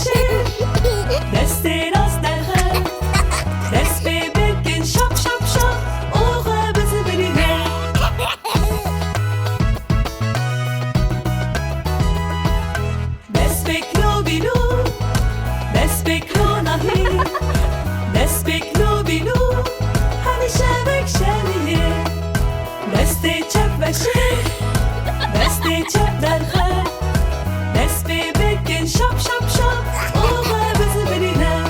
شیر دست راست در خم دست بگن شاپ شاپ شاپ اوغا بزن برینه دست بکلو بینو دست بکلو نهی دست بکلو بینو همیشه بکشمیه دست چپ و شیر دست چپ در خم دست بگن شاپ شاپ شاپ اوغا بزن برینه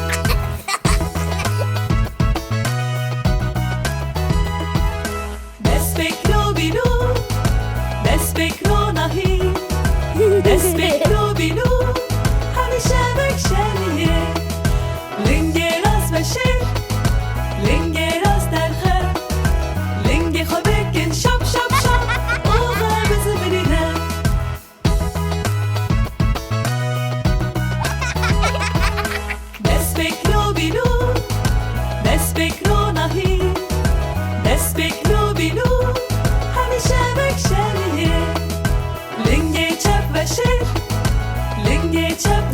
دست بکلو بینو دست بکلو نهی دست بکلو بینو همیشه بکشمیه لنگ راست و شیر لنگ راست در خم لنگ خو بگن شاپ شاپ شاپ اوغا بزن برینه دست بکلو بینو دست بکلو نهی دست بکلو بینو همیشه بکشمیه لنگ چپ و شیر لنگ چپ